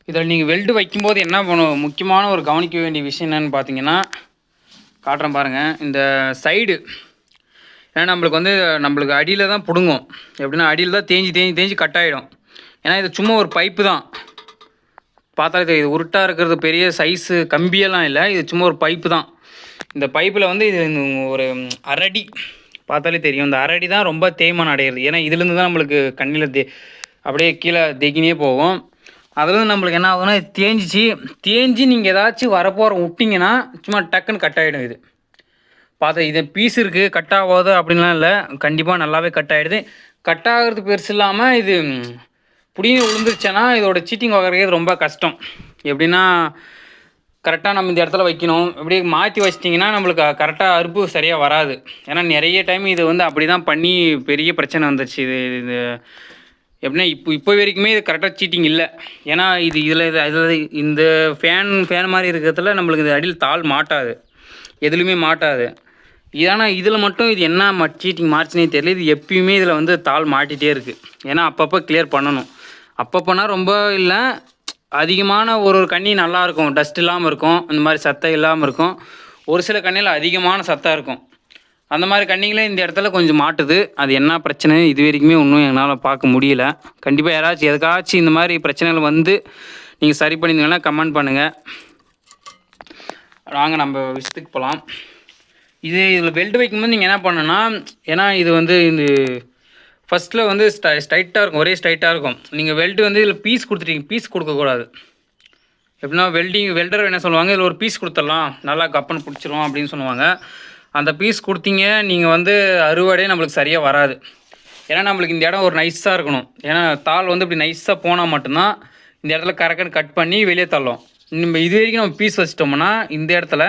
இதில் நீங்கள் வெல்டு வைக்கும்போது என்ன பண்ணும், முக்கியமான ஒரு கவனிக்க வேண்டிய விஷயம் என்னென்னு பார்த்தீங்கன்னா, காட்டுறேன் பாருங்கள். இந்த சைடு ஏன்னா நம்மளுக்கு அடியில் தான் பிடுங்கும். எப்படின்னா அடியில் தான் தேஞ்சு கட் ஆகிடும். ஏன்னா இது சும்மா ஒரு பைப்பு தான். பார்த்தாலே தெரியுது, உருட்டாக இருக்கிறது பெரிய சைஸு கம்பியெல்லாம் இல்லை, இது சும்மா ஒரு பைப்பு தான். இந்த பைப்பில் இது ஒரு அரடி பார்த்தாலே தெரியும். இந்த அரடி தான் ரொம்ப தேய்மானம் அடையிறது. ஏன்னா இதுலேருந்து தான் நம்மளுக்கு கண்ணில் அப்படியே கீழே தேக்கினே போகும். அதுலேருந்து நம்மளுக்கு என்ன ஆகுதுன்னா தேஞ்சு நீங்கள் ஏதாச்சும் வரப்போகிற விட்டிங்கன்னா சும்மா டக்குன்னு கட் ஆகிடும். இது பார்த்தா இது பீஸ் இருக்குது, கட் ஆகாது அப்படின்லாம் இல்லை, கண்டிப்பாக நல்லாவே கட் ஆகிடுது. கட் ஆகிறது பெருசு இல்லாமல் இது புடிங்கி விழுந்துருச்சுன்னா இதோட சீட்டிங் வாங்குறது ரொம்ப கஷ்டம். எப்படின்னா கரெக்டாக நம்ம இந்த இடத்துல வைக்கணும். இப்படி மாற்றி வச்சிட்டிங்கன்னா நம்மளுக்கு கரெக்டாக அறுப்பு சரியாக வராது. ஏன்னா நிறைய டைம் இது அப்படி தான் பண்ணி பெரிய பிரச்சனை வந்துருச்சு. இது எப்படின்னா இப்போ வரைக்குமே இது கரெக்டாக சீட்டிங் இல்லை. ஏன்னா இதில் இந்த ஃபேன் மாதிரி இருக்கிறதுல நம்மளுக்கு இது அடியில் தாள் மாட்டாது, எதுலேயுமே மாட்டாது. ஆனால் இதில் மட்டும் இது என்ன சீட்டிங் மார்ச்சுனே தெரியல. இது எப்பயுமே இதில் தாள் மாட்டிகிட்டே இருக்குது. ஏன்னா அப்பப்போ கிளியர் பண்ணணும். அப்பப்போனா ரொம்ப இல்லை, அதிகமான ஒரு கண்ணி நல்லாயிருக்கும், டஸ்ட் இல்லாமல் இருக்கும், இந்த மாதிரி சத்தம் இல்லாமல் இருக்கும். ஒரு சில கண்ணியில் அதிகமான சத்தம் இருக்கும். அந்த மாதிரி கண்ணிங்களே இந்த இடத்துல கொஞ்சம் மாட்டுது. அது என்ன பிரச்சனை இது வரைக்குமே இன்னும் என்னால் பார்க்க முடியல. கண்டிப்பாக யாராச்சும் எதுக்காச்சும் இந்த மாதிரி பிரச்சனைகள் நீங்கள் சரி பண்ணியிருந்தீங்கன்னா கமெண்ட் பண்ணுங்கள். வாங்க நம்ம விஷயத்துக்கு போகலாம். இதில் பெல்ட் வைக்கும்போது நீங்கள் என்ன பண்ணணுன்னா, ஏன்னா இது இந்த ஃபஸ்ட்டில் ஸ்ட்ரைட்டாக இருக்கும், ஒரே ஸ்ட்ரைட்டாக இருக்கும். நீங்கள் வெல்டு இதில் பீஸ் கொடுத்துட்டீங்க, பீஸ் கொடுக்கக்கூடாது. எப்படின்னா வெல்டர் என்ன சொல்லுவாங்க, இதில் ஒரு பீஸ் கொடுத்துடலாம், நல்லா கப்பன்னு பிடிச்சிரும் அப்படின்னு சொல்லுவாங்க. அந்த பீஸ் கொடுத்தீங்க நீங்கள் அறுவடை நம்மளுக்கு சரியாக வராது. ஏன்னா நம்மளுக்கு இந்த இடம் ஒரு நைஸாக இருக்கணும். ஏன்னா தாள் இப்படி நைஸாக போனால் மட்டும்தான் இந்த இடத்துல கரெக்டாக கட் பண்ணி வெளியே தள்ளும். நம்ம இது வரைக்கும் நம்ம பீஸ் வச்சிட்டோம்னா இந்த இடத்துல